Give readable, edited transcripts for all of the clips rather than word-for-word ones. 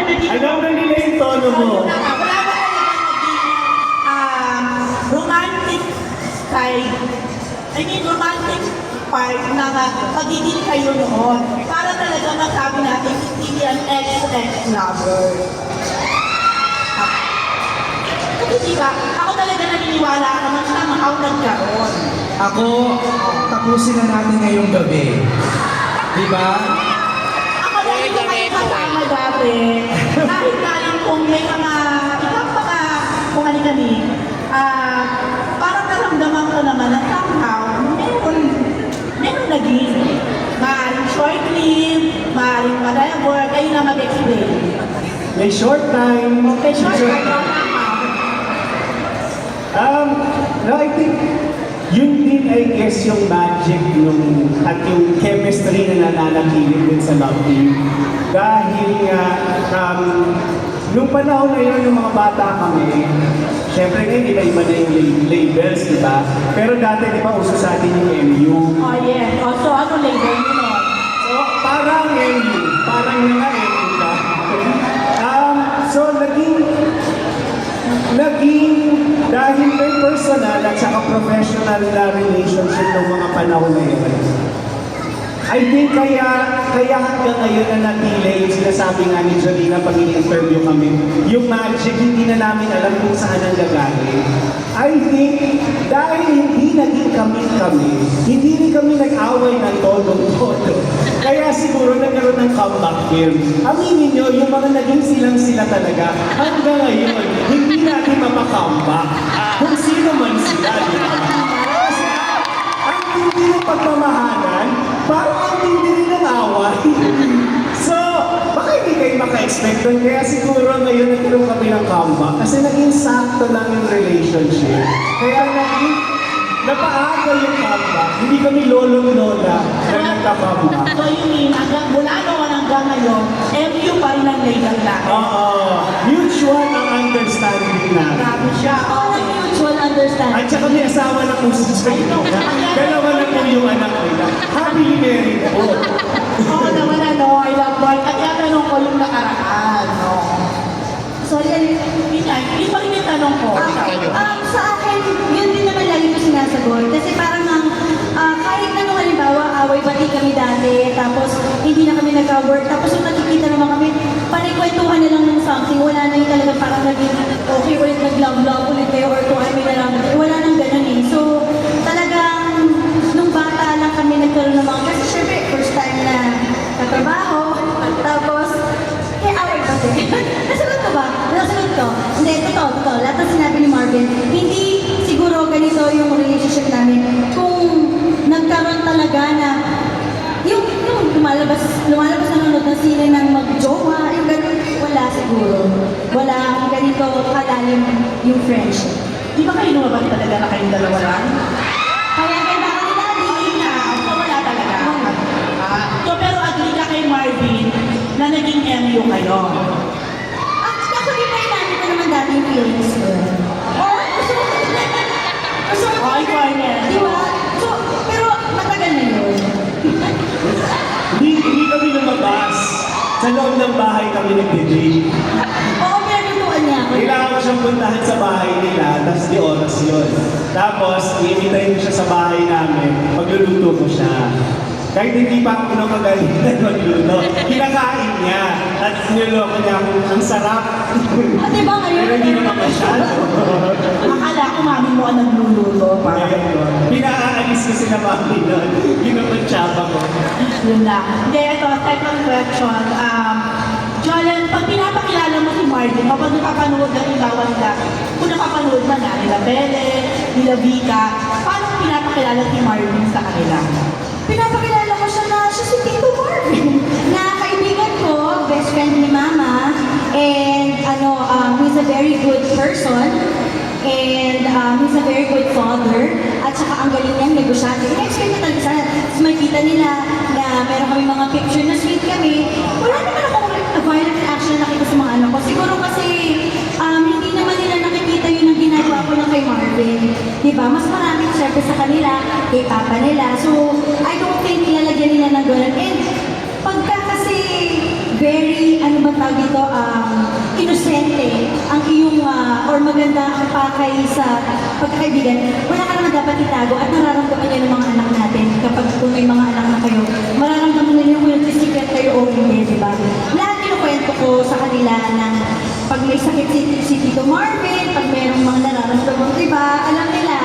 Alam na nila yung tono mo. Wala ba talaga romantic side? I mean, romantic part na pagiging kayo noon. Para talaga masabi natin, hindi yan ex-lover. Kasi diba, ako talaga naniniwala ka naman sa mga ako nagkaroon. Ako, tapusin na natin ngayong gabi. Diba? Ako na hindi ko kayo kasama dati. Kahit galing kung may mga, ibang mga, kung ano kami, parang naramdaman ko naman na somehow, meron naging. Maaaring short-lived, maaaring whatever, kayo na mag-explain. May short time. Okay, short-lived. No, I think yun din, I guess, yung magic at yung chemistry na nananatilit din sa Love Team. Dahil nga, nung panahon na yun, yung mga bata kami, syempre ngayon, iba-iba na yung labels, di ba? Pero dati, di ba, uso sa atin yung MU. Oh, yes. Also, ano label mo nun? So, parang MU. Parang yung nga MU ba? So, naging dahil may personal at saka professional na relationship ng mga panahon na yun. I think kaya hanggang ngayon na natili yung sinasabi nga ni Jolina pag in-interview kami, yung magic hindi na namin alam kung saan ang gagaling. I think dahil hindi naging kami, hindi rin kami nag-away ng todo-todo. Kaya siguro nagkaroon ng comeback film. Aminin nyo, yung mga naging silang-sila talaga, hanggang ngayon, hindi natin mapaka-comeback. Kung sino man sila, di ba? Kasi ang tindi ng pagmamahalan, parang ang tindi rin ng away. So, baka hindi kayo maka-expect doon. Kaya siguro ngayon nagkaroon kami ng comeback kasi naging sakto lang yung relationship. Kaya naging napaaga yung comeback. Hindi kami lolong-lola na nagka-comeback. So, you mean, mula noon hanggang ngayon, MU pa rin ang label natin. Oo. Mutual ang understanding natin. Grabe siya. Okay. Mutual understanding. At saka may asawa na po si Jolina. Dalawa na po yung anak nila. Happily married po. Oo naman ano, I love boy. At yatanong ko yung nakaraan, no? So, yan, hindi pa rin yung tanong ko. Sa akin, yun din naman lagi ko sinasagot. Kasi parang kahit na nung halimbawa, away pati kami dati, tapos hindi na kami nag-work, tapos yung nakikita naman kami, panikwentuhan na lang ng something, wala na yung talaga parang naging okay ulit, nag-love-love ulit kayo, or kung ano may nalaman, wala nang ganun eh. So, talagang, nung bata lang kami nagkaroon ng mga, kasi syempre, first time na katrabaho, tapos, kaya away pati. Nasagot ko ba? Nasagot ko. Hindi, totoo. Lahat ng sinabi ni Marvin, hindi siguro ganito yung relationship namin kung nagkaroon talaga na yung lumalabas nanonood ng sine ng mag-jowa, yung ganun, wala siguro. Wala ganito kalalim yung friendship. Di ba kayo lumabas talaga na kayong dalawa lang? Kaya ganda ka ni Daddy. Na, so wala talaga. So pero agree ka kay Marvin na naging MU kayo. Actually, pa namin ko naman dati yung feelings ko. Oh, gusto mo Ay, Cornel. di ba? So, pero matagal na yun. Hindi kami lumabas. Sa loob ng bahay kami nag-date. Oo, pinatutuan niya ako. Kailangan ko siyang puntahan sa bahay nila, tapos di oras yun. Tapos, iimitahin ko siya sa bahay namin, magluluto ko siya. Kahit hindi pa ako pinapagaling na magluto, kinakain niya. At niloko niya ako, ang sarap. At diba ngayon? Pero hindi naman masyado. Akala ko mami mo ang nagluluto. Pinaalis ko sila mami nun. Yun ang magtsaba ko. Yun lang. Hindi, ito, second question. Jolan, pag pinapakilala mo si Marvin, kapag napapanood ng ilawan nila, kung napapanood na nila Bele, nila Vika, paano pinapakilala si Marvin sa kanila? Pinapakilala ko siya na siya si Tito Marvin. Na kaibigan ko, best friend ni Mama, and he's a very good person, and he's a very good father, at saka ang galing niyang negosyante. I-expect na talaga sana. Tapos makita nila na meron kami mga picture na sweet kami. Wala naman akong violent reaction na nakita sa mga anak ko. Siguro kasi hindi naman nila nakikita yun ang ginagawa ko lang kay Marvin. Diba? Mas maraming syempre sa kanila, kay papa nila. So, I don't think nilalagyan nila ng gano'n. And pagka kasi very, ba tawag dito, inosente ang iyong, or maganda ang pakay sa pagkakaibigan, wala ka naman dapat itago at nararamdaman niya ng mga anak natin kapag kung may mga anak na kayo, mararamdaman nila kung nag-secret kayo o hindi, di ba? Lahat kinukwento ko sa kanila na pag may sakit si Tito Marvin, pag mayroong mga nararamdaman, di ba? Alam nila,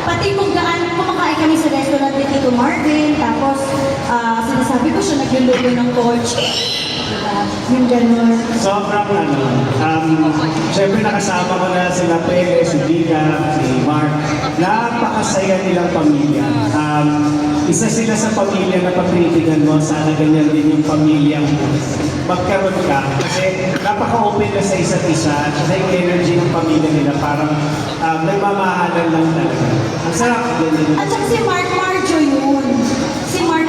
pati kung kumakain kami sa restaurant ni Tito Marvin, tapos sinasabi ko siya nagluluto ng kotse. Diba? Yung gano'n. Sobrang syempre nakasama ko na sila Pele, si Giga, si Mark. Napakasaya nilang pamilya. Isa sila sa pamilya na pagkritikan mo, sana ganyan din yung pamilyang magkaroon ka. Kasi napaka-open na sa isa't isa at saka yung energy ng pamilya nila parang nagmamahalan lang talaga. Ang sarap din. At saka si Mark